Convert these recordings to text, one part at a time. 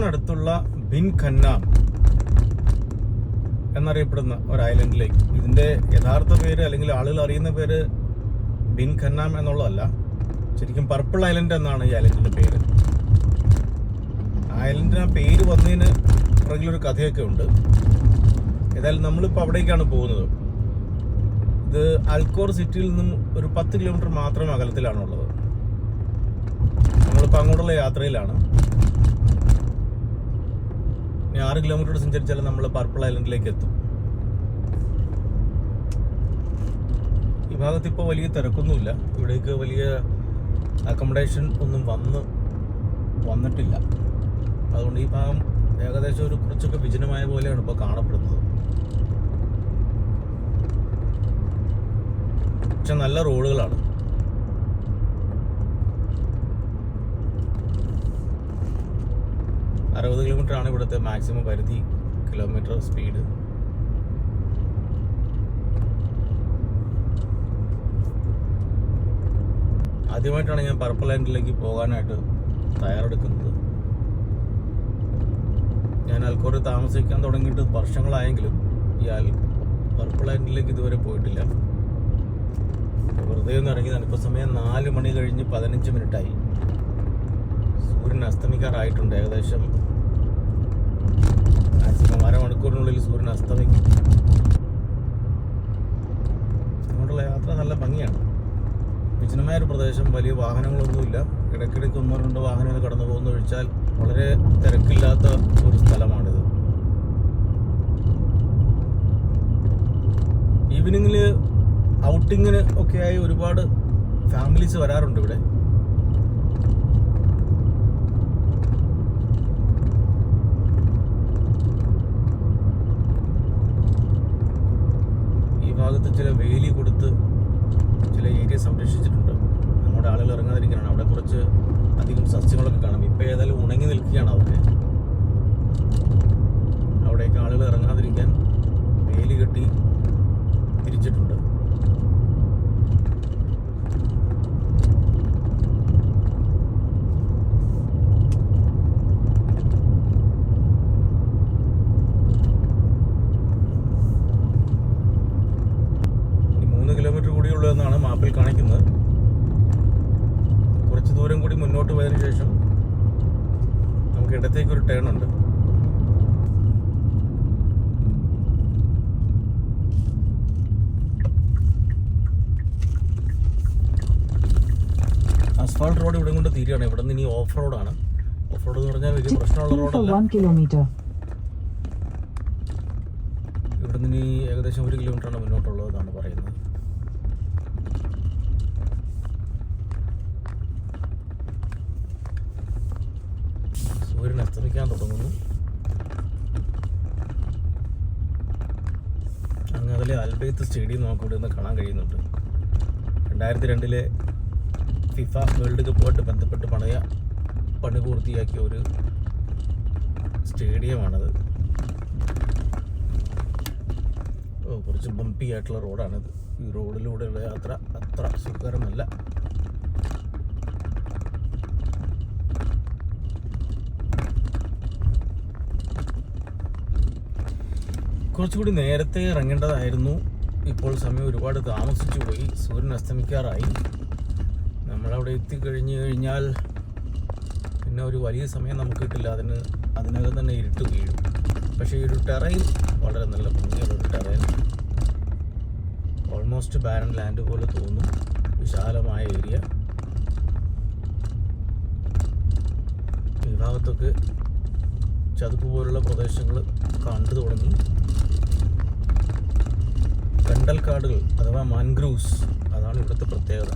ഖത്തറിനടുത്തുള്ള bin ഖന്നാം എന്നറിയപ്പെടുന്ന ഒരു ഐലൻഡിലേക്ക്. ഇതിൻ്റെ യഥാർത്ഥ പേര് അല്ലെങ്കിൽ ആളുകൾ അറിയുന്ന പേര് ബിൻ ഖന്നാം എന്നുള്ളതല്ല, ശരിക്കും പർപ്പിൾ ഐലൻഡ് എന്നാണ് ഈ ഐലൻഡിൻ്റെ പേര്. ഐലൻഡിന് ആ പേര് വന്നതിന് പുറകിലൊരു കഥയൊക്കെ ഉണ്ട്. ഏതായാലും നമ്മളിപ്പോൾ അവിടേക്കാണ് പോകുന്നത്. ഇത് അൽക്കോർ സിറ്റിയിൽ നിന്നും ഒരു 10 കിലോമീറ്റർ മാത്രം അകലത്തിലാണുള്ളത്. നമ്മളിപ്പോൾ അങ്ങോട്ടുള്ള യാത്രയിലാണ്. ഇനി 6 കിലോമീറ്റർ സഞ്ചരിച്ചാൽ നമ്മൾ പർപ്പിൾ ഐലൻഡിലേക്ക് എത്തും. ഈ ഭാഗത്ത് ഇപ്പോൾ വലിയ തിരക്കൊന്നുമില്ല. ഇവിടേക്ക് വലിയ അക്കോമഡേഷൻ ഒന്നും വന്നിട്ടില്ല. അതുകൊണ്ട് ഈ ഭാഗം ഏകദേശം ഒരു കുറച്ചൊക്കെ വിജനമായ പോലെയാണ് ഇപ്പോൾ കാണപ്പെടുന്നത്. പക്ഷെ നല്ല റോഡുകളാണ്. അറുപത് കിലോമീറ്റർ ആണ് ഇവിടുത്തെ മാക്സിമം പരിധി കിലോമീറ്റർ സ്പീഡ്. ആദ്യമായിട്ടാണ് ഞാൻ പർപ്പിൾ ഐലൻഡിലേക്ക് പോകാനായിട്ട് തയ്യാറെടുക്കുന്നത്. ഞാൻ അൽക്കോറിൽ താമസിക്കാൻ തുടങ്ങിയിട്ട് വർഷങ്ങളായെങ്കിലും ഈ പർപ്പിൾ ഐലൻഡിലേക്ക് ഇതുവരെ പോയിട്ടില്ല. വെറുതെ ഒന്ന് ഇറങ്ങിയതാണ്. ഇപ്പോൾ സമയം 4 മണി കഴിഞ്ഞ് 15 മിനിറ്റായി. സൂര്യൻ അസ്തമിക്കാറായിട്ടുണ്ട്. ഏകദേശം മാക്സിമം അരമണിക്കൂറിനുള്ളിൽ സൂര്യൻ അസ്തമിക്കും. അങ്ങോട്ടുള്ള യാത്ര നല്ല ഭംഗിയാണ്. വിജനമായൊരു പ്രദേശം, വലിയ വാഹനങ്ങളൊന്നുമില്ല. ഇടയ്ക്കിടയ്ക്ക് 1-2 വാഹനങ്ങൾ കടന്നു പോകുന്ന ഒഴിച്ചാൽ വളരെ തിരക്കില്ലാത്ത ഒരു സ്ഥലമാണിത്. ഈവനിങ്ങിൽ ഔട്ടിങ്ങിന് ഒക്കെയായി ഒരുപാട് ഫാമിലീസ് വരാറുണ്ട് ഇവിടെ. ഈ ഭാഗത്ത് ചില വേലി കൊടുത്ത് ചില ഏരിയ സംരക്ഷിച്ചിട്ടുണ്ട്. നമ്മുടെ ആളുകൾ ഇറങ്ങാതിരിക്കാനാണ്. അവിടെ കുറച്ച് അധികം സസ്യങ്ങളൊക്കെ കാണാം. ഇപ്പോൾ ഏതായാലും ഉണങ്ങി നിൽക്കുകയാണ് അതൊക്കെ. അവിടേക്ക് ആളുകൾ ഇറങ്ങാതിരിക്കാൻ വേലി കെട്ടി തിരിച്ചിട്ടുണ്ട്. എന്നാണ് മാപ്പിൽ കാണിക്കുന്നത്. കുറച്ച് ദൂരം കൂടി മുന്നോട്ട് പോയതിനു ശേഷം നമുക്ക് ഇടത്തേക്കൊരു ടേൺ ഉണ്ട്. അസ്ഫാൾട്ട് റോഡ് ഇവിടെ കൊണ്ട് തീരുകയാണ്. ഇവിടെ നിന്ന് ഇനി ഓഫ് റോഡാണ്. ഓഫ് റോഡ് എന്ന് പറഞ്ഞാൽ വലിയ പ്രശ്നമുള്ള റോഡല്ല. ഇവിടെ നിന്ന് ഇനി ഏകദേശം 1 കിലോമീറ്ററാണ് മുന്നോട്ടുള്ളതെന്നാണ് പറയുന്നത്. സൂര്യൻ അസ്തമിക്കാൻ തുടങ്ങുന്നു. അങ്ങ് അതിലെ അൽബൈത്ത് സ്റ്റേഡിയം നമുക്ക് ഇവിടെ നിന്ന് കാണാൻ കഴിയുന്നുണ്ട്. 2002 ഫിഫ വേൾഡ് കപ്പുമായിട്ട് ബന്ധപ്പെട്ട് പണി പൂർത്തിയാക്കിയ ഒരു സ്റ്റേഡിയമാണത്. കുറച്ച് ബമ്പി ആയിട്ടുള്ള റോഡാണിത്. ഈ റോഡിലൂടെയുള്ള യാത്ര അത്ര സുഖകരമല്ല. കുറച്ചുകൂടി നേരത്തെ ഇറങ്ങേണ്ടതായിരുന്നു. ഇപ്പോൾ സമയം ഒരുപാട് താമസിച്ചു പോയി. സൂര്യൻ അസ്തമിക്കാറായി. നമ്മളവിടെ എത്തിക്കഴിഞ്ഞു കഴിഞ്ഞാൽ പിന്നെ ഒരു വലിയ സമയം നമുക്ക് കിട്ടില്ല. അതിനകം തന്നെ ഇരുട്ട് വീഴും. പക്ഷേ ഈ ഒരു ടെറൈൻ വളരെ നല്ല ഭംഗിയുള്ളൊരു ടെറൈൻ. ഓൾമോസ്റ്റ് ബാരൻ ലാൻഡ് പോലെ തോന്നും. വിശാലമായ ഏരിയ. ഈ ഭാഗത്തൊക്കെ ചതുപ്പ് പോലുള്ള പ്രദേശങ്ങൾ കണ്ടു തുടങ്ങി. കണ്ടൽക്കാടുകൾ അഥവാ മാൻഗ്രൂവ്സ്, അതാണ് ഇവിടുത്തെ പ്രത്യേകത.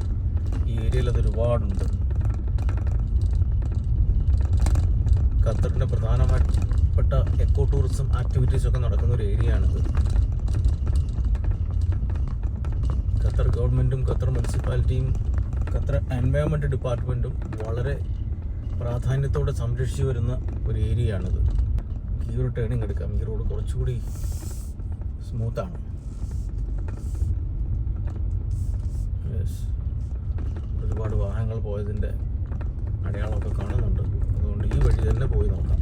ഈ ഏരിയയിൽ അത് ഒരുപാടുണ്ട്. ഖത്തറിൻ്റെ പ്രധാനപ്പെട്ട എക്കോ ടൂറിസം ആക്ടിവിറ്റീസൊക്കെ നടക്കുന്ന ഒരു ഏരിയയാണിത്. ഖത്തർ ഗവൺമെൻറ്റും ഖത്തർ മുനിസിപ്പാലിറ്റിയും ഖത്തർ എൻവയോൺമെൻറ്റ് ഡിപ്പാർട്ട്മെൻറ്റും വളരെ പ്രാധാന്യത്തോടെ സംരക്ഷിച്ചു വരുന്ന ഒരു ഏരിയയാണിത്. ഈ ഒരു ടേണിങ് എടുക്കാം. ഈ റോഡ് കുറച്ചുകൂടി സ്മൂത്താണ്. ഒരുപാട് വാഹനങ്ങൾ പോയതിൻ്റെ അടയാളമൊക്കെ കാണുന്നുണ്ട്. അതുകൊണ്ട് ഈ വഴി തന്നെ പോയി നോക്കാം.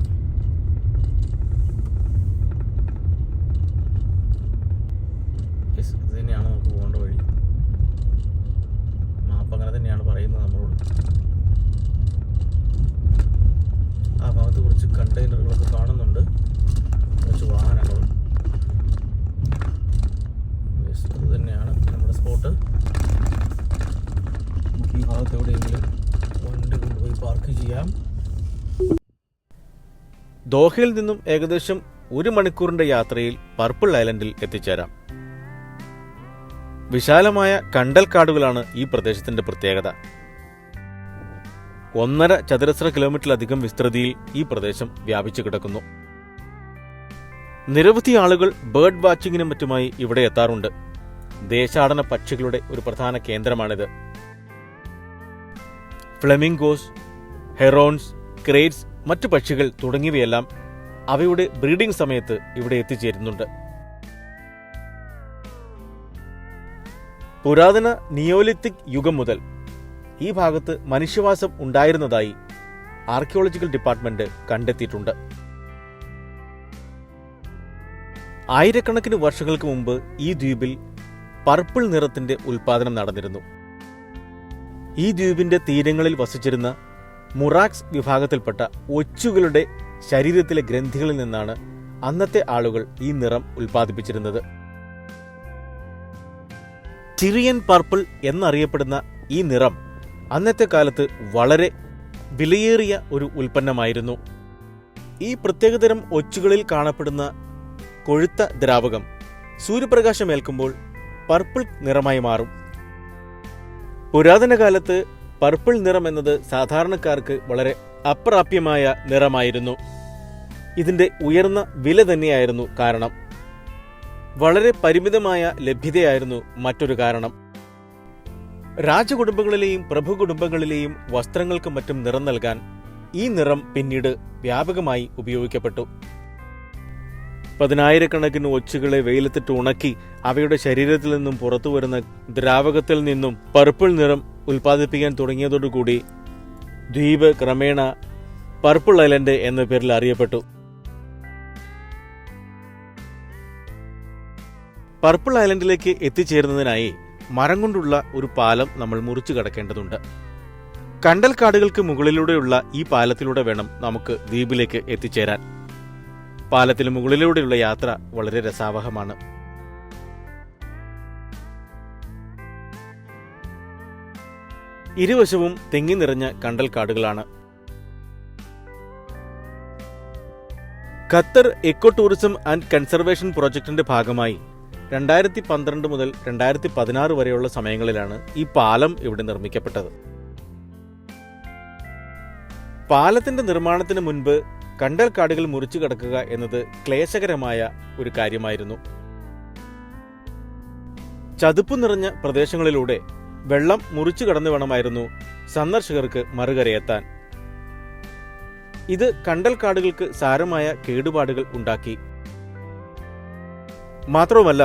കുറച്ച് കണ്ടെയ്നറുകളൊക്കെ കാണുന്നുണ്ട്, കുറച്ച് വാഹനങ്ങളും. അത് തന്നെയാണ് നമ്മുടെ സ്പോട്ട്. നമുക്ക് ഈ ഭാഗത്ത് എവിടെയെങ്കിലും വണ്ടി കൊണ്ടുപോയി പാർക്ക് ചെയ്യാം. ദോഹയിൽ നിന്നും ഏകദേശം 1 മണിക്കൂറിന്റെ യാത്രയിൽ പർപ്പിൾ ഐലൻഡിൽ എത്തിച്ചേരാം. വിശാലമായ കണ്ടൽക്കാടുകളാണ് ഈ പ്രദേശത്തിന്റെ പ്രത്യേകത. 1.5 ചതുരശ്ര കിലോമീറ്ററിലധികം വിസ്തൃതിയിൽ ഈ പ്രദേശം വ്യാപിച്ചു കിടക്കുന്നു. നിരവധി ആളുകൾ ബേർഡ് വാച്ചിങ്ങിനും മറ്റുമായി ഇവിടെ എത്താറുണ്ട്. ദേശാടന പക്ഷികളുടെ ഒരു പ്രധാന കേന്ദ്രമാണിത്. ഫ്ലെമിംഗോസ്, ഹെറോൺസ്, ക്രേറ്റ്സ്, മറ്റു പക്ഷികൾ തുടങ്ങിയവയെല്ലാം അവയുടെ ബ്രീഡിംഗ് സമയത്ത് ഇവിടെ എത്തിച്ചേരുന്നുണ്ട്. പുരാതന നിയോലിത്തിക് യുഗം മുതൽ ഈ ഭാഗത്ത് മനുഷ്യവാസം ഉണ്ടായിരുന്നതായി ആർക്കിയോളജിക്കൽ ഡിപ്പാർട്ട്മെന്റ് കണ്ടെത്തിയിട്ടുണ്ട്. ആയിരക്കണക്കിന് വർഷങ്ങൾക്ക് മുമ്പ് ഈ ദ്വീപിൽ പർപ്പിൾ നിറത്തിന്റെ ഉൽപാദനം നടന്നിരുന്നു. ഈ ദ്വീപിന്റെ തീരങ്ങളിൽ വസിച്ചിരുന്ന മുറാക്സ് വിഭാഗത്തിൽപ്പെട്ട ഒച്ചുകളുടെ ശരീരത്തിലെ ഗ്രന്ഥികളിൽ നിന്നാണ് അന്നത്തെ ആളുകൾ ഈ നിറം ഉൽപ്പാദിപ്പിച്ചിരുന്നത്. ടിറിയൻ പർപ്പിൾ എന്നറിയപ്പെടുന്ന ഈ നിറം അന്നത്തെ കാലത്ത് വളരെ വിലയേറിയ ഒരു ഉൽപ്പന്നമായിരുന്നു. ഈ പ്രത്യേകതരം ഒച്ചുകളിൽ കാണപ്പെടുന്ന കൊഴുത്ത ദ്രാവകം സൂര്യപ്രകാശമേൽക്കുമ്പോൾ പർപ്പിൾ നിറമായി മാറും. പുരാതന കാലത്ത് പർപ്പിൾ നിറം എന്നത് സാധാരണക്കാർക്ക് വളരെ അപ്രാപ്യമായ നിറമായിരുന്നു. ഇതിന്റെ ഉയർന്ന വില തന്നെയായിരുന്നു കാരണം. വളരെ പരിമിതമായ ലഭ്യതയായിരുന്നു മറ്റൊരു കാരണം. രാജകുടുംബങ്ങളിലെയും പ്രഭുകുടുംബങ്ങളിലെയും വസ്ത്രങ്ങൾക്ക് മറ്റും നിറം നൽകാൻ ഈ നിറം പിന്നീട് വ്യാപകമായി ഉപയോഗിക്കപ്പെട്ടു. 10,000-കണക്കിന് ഒച്ചുകളെ വെയിലത്തിട്ട് ഉണക്കി അവയുടെ ശരീരത്തിൽ നിന്നും പുറത്തുവരുന്ന ദ്രാവകത്തിൽ നിന്നും പർപ്പിൾ നിറം ഉൽപ്പാദിപ്പിക്കാൻ തുടങ്ങിയതോടുകൂടി ദ്വീപ് ക്രമേണ പർപ്പിൾ ഐലൻഡ് എന്ന പേരിൽ അറിയപ്പെട്ടു. പർപ്പിൾ ഐലൻഡിലേക്ക് എത്തിച്ചേരുന്നതിനായി മരം കൊണ്ടുള്ള ഒരു പാലം നമ്മൾ മുറിച്ചു കടക്കേണ്ടതുണ്ട്. കണ്ടൽക്കാടുകൾക്ക് മുകളിലൂടെയുള്ള ഈ പാലത്തിലൂടെ വേണം നമുക്ക് ദ്വീപിലേക്ക് എത്തിച്ചേരാൻ. പാലത്തിന് മുകളിലൂടെയുള്ള യാത്ര വളരെ രസാവഹമാണ്. ഇരുവശവും തെങ്ങി നിറഞ്ഞ കണ്ടൽക്കാടുകളാണ്. Qatar eco tourism and conservation പ്രോജക്ടിന്റെ ഭാഗമായി 2012 മുതൽ 2016 വരെയുള്ള സമയങ്ങളിലാണ് ഈ പാലം ഇവിടെ നിർമ്മിക്കപ്പെട്ടത്. പാലത്തിന്റെ നിർമ്മാണത്തിന് മുൻപ് കണ്ടൽക്കാടുകൾ മുറിച്ചു കടക്കുക എന്നത് ക്ലേശകരമായ ഒരു കാര്യമായിരുന്നു. ചതുപ്പ് നിറഞ്ഞ പ്രദേശങ്ങളിലൂടെ വെള്ളം മുറിച്ചു കടന്നു വേണമായിരുന്നു സന്ദർശകർക്ക് മറുകരയെത്താൻ. ഇത് കണ്ടൽക്കാടുകൾക്ക് സാരമായ കേടുപാടുകൾ ഉണ്ടാക്കി. മാത്രവുമല്ല,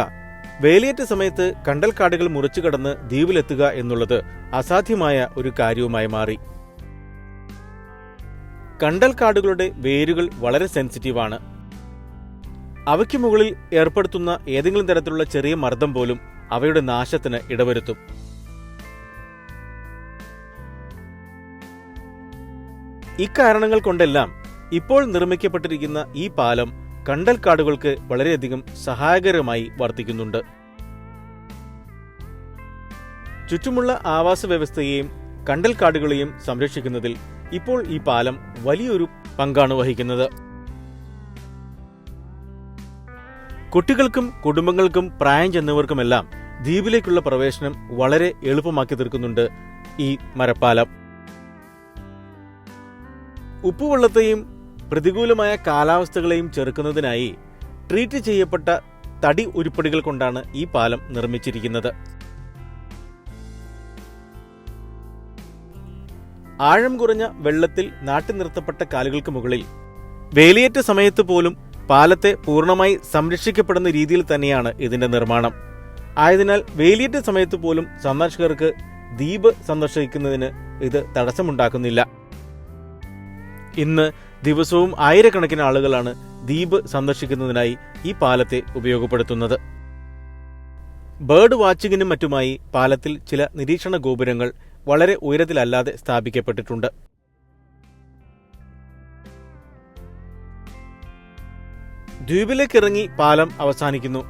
വേലിയേറ്റ സമയത്ത് കണ്ടൽക്കാടുകൾ മുറിച്ചു കടന്ന് ദ്വീപിലെത്തുക എന്നുള്ളത് അസാധ്യമായ ഒരു കാര്യവുമായി മാറി. കണ്ടൽക്കാടുകളുടെ വേരുകൾ വളരെ സെൻസിറ്റീവാണ്. അവയ്ക്ക് മുകളിൽ ഏർപ്പെടുത്തുന്ന ഏതെങ്കിലും തരത്തിലുള്ള ചെറിയ മർദ്ദം പോലും അവയുടെ നാശത്തിന് ഇടവരുത്തും. ഇക്കാരണങ്ങൾ കൊണ്ടെല്ലാം ഇപ്പോൾ നിർമ്മിക്കപ്പെട്ടിരിക്കുന്ന ഈ പാലം കണ്ടൽക്കാടുകൾക്ക് വളരെയധികം സഹായകരമായി വർത്തിക്കുന്നുണ്ട്. ചുറ്റുമുള്ള ആവാസ വ്യവസ്ഥയെയും കണ്ടൽക്കാടുകളെയും സംരക്ഷിക്കുന്നതിൽ ഇപ്പോൾ ഈ പാലം വലിയൊരു പങ്കാണ് വഹിക്കുന്നത്. കുട്ടികൾക്കും കുടുംബങ്ങൾക്കും പ്രായം ചെന്നവർക്കുമെല്ലാം ദ്വീപിലേക്കുള്ള പ്രവേശനം വളരെ എളുപ്പമാക്കി തീർക്കുന്നുണ്ട് ഈ മരപ്പാലം. ഉപ്പുവെള്ളത്തെയും പ്രതികൂലമായ കാലാവസ്ഥകളെയും ചെറുക്കുന്നതിനായി ട്രീറ്റ് ചെയ്യപ്പെട്ട തടി ഉരുപ്പടികൾ കൊണ്ടാണ് ഈ പാലം നിർമ്മിച്ചിരിക്കുന്നത്. ആഴം കുറഞ്ഞ വെള്ളത്തിൽ നാട്ടി നിർത്തപ്പെട്ട കാലുകൾക്ക് മുകളിൽ വേലിയേറ്റ സമയത്ത് പോലും പാലത്തെ പൂർണ്ണമായി സംരക്ഷിക്കപ്പെടുന്ന രീതിയിൽ തന്നെയാണ് ഇതിന്റെ നിർമ്മാണം. ആയതിനാൽ വേലിയേറ്റ സമയത്ത് പോലും സന്ദർശകർക്ക് ദ്വീപ് സന്ദർശിക്കുന്നതിന് ഇത് തടസ്സമുണ്ടാക്കുന്നില്ല. ഇന്ന് ദിവസവും ആയിരക്കണക്കിന് ആളുകളാണ് ദ്വീപ് സന്ദർശിക്കുന്നതിനായി ഈ പാലത്തെ ഉപയോഗപ്പെടുത്തുന്നത്. ബേർഡ് വാച്ചിങ്ങിനും മറ്റുമായി പാലത്തിൽ ചില നിരീക്ഷണ ഗോപുരങ്ങൾ വളരെ ഉയരത്തിലല്ലാതെ സ്ഥാപിക്കപ്പെട്ടിട്ടുണ്ട്. ദ്വീപിലേക്കിറങ്ങി പാലം അവസാനിക്കുന്നു.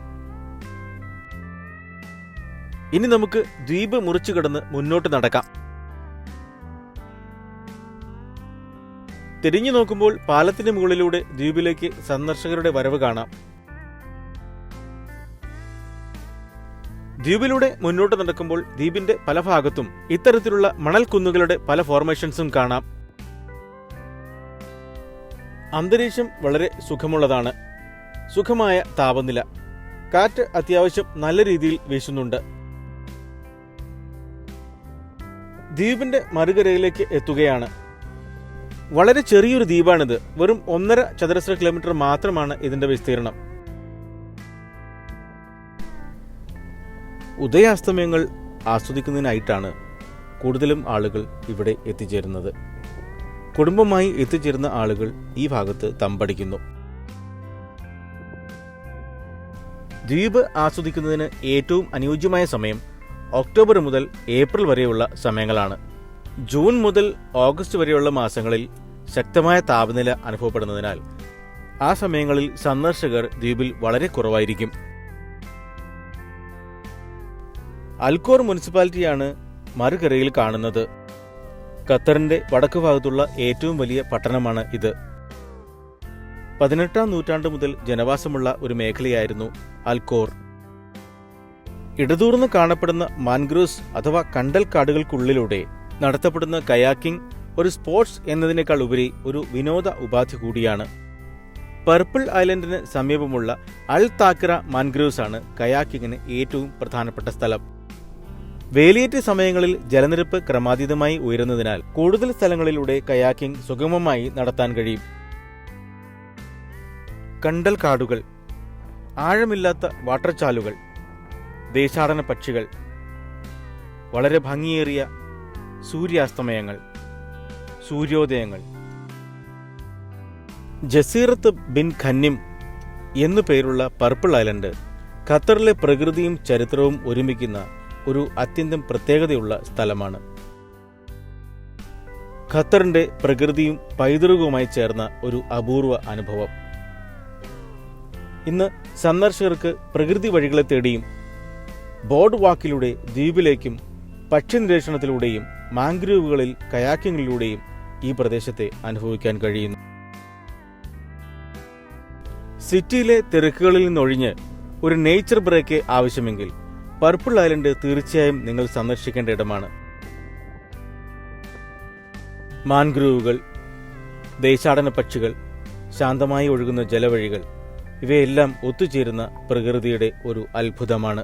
ഇനി നമുക്ക് ദ്വീപ് മുറിച്ചു കടന്ന് മുന്നോട്ട് നടക്കാം. തിരിഞ്ഞു നോക്കുമ്പോൾ പാലത്തിന് മുകളിലൂടെ ദ്വീപിലേക്ക് സന്ദർശകരുടെ വരവ് കാണാം. ദ്വീപിലൂടെ മുന്നോട്ട് നടക്കുമ്പോൾ ദ്വീപിന്റെ പല ഭാഗത്തും ഇത്തരത്തിലുള്ള മണൽക്കുന്നുകളുടെ പല ഫോർമേഷൻസും കാണാം. അന്തരീക്ഷം വളരെ സുഖമുള്ളതാണ്. സുഖമായ താപനില, കാറ്റ് അത്യാവശ്യം നല്ല രീതിയിൽ വീശുന്നുണ്ട്. ദ്വീപിന്റെ മറുകരയിലേക്ക് എത്തുകയാണ്. വളരെ ചെറിയൊരു ദ്വീപാണിത്. വെറും 1.5 ചതുരശ്ര കിലോമീറ്റർ മാത്രമാണ് ഇതിന്റെ വിസ്തീർണം. ഉദയാസ്തമയങ്ങൾ ആസ്വദിക്കുന്നതിനായിട്ടാണ് കൂടുതലും ആളുകൾ ഇവിടെ എത്തിച്ചേരുന്നത്. കുടുംബമായി എത്തിച്ചേരുന്ന ആളുകൾ ഈ ഭാഗത്ത് തമ്പടിക്കുന്നു. ദ്വീപ് ആസ്വദിക്കുന്നതിന് ഏറ്റവും അനുയോജ്യമായ സമയം ഒക്ടോബർ മുതൽ ഏപ്രിൽ വരെയുള്ള സമയങ്ങളാണ്. ജൂൺ മുതൽ ഓഗസ്റ്റ് വരെയുള്ള മാസങ്ങളിൽ ശക്തമായ താപനില അനുഭവപ്പെടുന്നതിനാൽ ആ സമയങ്ങളിൽ സന്ദർശകർ ദ്വീപിൽ വളരെ കുറവായിരിക്കും. അൽക്കോർ മുനിസിപ്പാലിറ്റിയാണ് മറുകരയിൽ കാണുന്നത്. ഖത്തറിന്റെ വടക്കു ഭാഗത്തുള്ള ഏറ്റവും വലിയ പട്ടണമാണ് ഇത്. 18-ാം നൂറ്റാണ്ട് മുതൽ ജനവാസമുള്ള ഒരു മേഖലയായിരുന്നു അൽക്കോർ. ഇടതൂർന്ന് കാണപ്പെടുന്ന മാൻഗ്രൂവ്സ് അഥവാ കണ്ടൽ കാടുകൾക്കുള്ളിലൂടെ നടത്തപ്പെടുന്ന കയാക്കിംഗ് ഒരു സ്പോർട്സ് എന്നതിനേക്കാൾ ഉപരി ഒരു വിനോദ ഉപാധി കൂടിയാണ്. പർപ്പിൾ ഐലൻഡിന് സമീപമുള്ള അൽ താക്കിറ മാൻഗ്രൂവ്സ് ആണ് കയാക്കിങ്ങിന് ഏറ്റവും പ്രധാനപ്പെട്ട സ്ഥലം. വേലിയേറ്റ സമയങ്ങളിൽ ജലനിരപ്പ് ക്രമാതീതമായി ഉയരുന്നതിനാൽ കൂടുതൽ സ്ഥലങ്ങളിലൂടെ കയാക്കിംഗ് സുഗമമായി നടത്താൻ കഴിയും. കണ്ടൽ കാടുകൾ, ആഴമില്ലാത്ത വാട്ടർ ചാലുകൾ, ദേശാടന പക്ഷികൾ, വളരെ ഭംഗിയേറിയ സൂര്യാസ്തമയങ്ങൾ, സൂര്യോദയങ്ങൾ. ജസീറത്ത് ബിൻ ഖന്നിം എന്നു പേരുള്ള പർപ്പിൾ ഐലൻഡ് ഖത്തറിലെ പ്രകൃതിയും ചരിത്രവും ഒരുമിക്കുന്ന ഒരു അത്യന്തം പ്രത്യേകതയുള്ള സ്ഥലമാണ്. ഖത്തറിന്റെ പ്രകൃതിയും പൈതൃകവുമായി ചേർന്ന ഒരു അപൂർവ അനുഭവം. ഇന്ന് സന്ദർശകർക്ക് പ്രകൃതി വഴികളെ തേടിയും ബോർഡ് വാക്കിലൂടെ ദ്വീപിലേക്കും പക്ഷി നിരീക്ഷണത്തിലൂടെയും മാംഗ്രൂവുകളിൽ കയാക്കിങ്ങിലൂടെയും ഈ പ്രദേശത്തെ അനുഭവിക്കാൻ കഴിയുന്നു. സിറ്റിയിലെ തിരക്കുകളിൽ നിന്നൊഴിഞ്ഞ് ഒരു നേച്ചർ ബ്രേക്ക് ആവശ്യമെങ്കിൽ പർപ്പിൾ ഐലൻഡ് തീർച്ചയായും നിങ്ങൾ സന്ദർശിക്കേണ്ട ഇടമാണ്. മാൻഗ്രൂവുകൾ, ദേശാടന പക്ഷികൾ, ശാന്തമായി ഒഴുകുന്ന ജലവഴികൾ, ഇവയെല്ലാം ഒത്തുചേരുന്ന പ്രകൃതിയുടെ ഒരു അത്ഭുതമാണ്.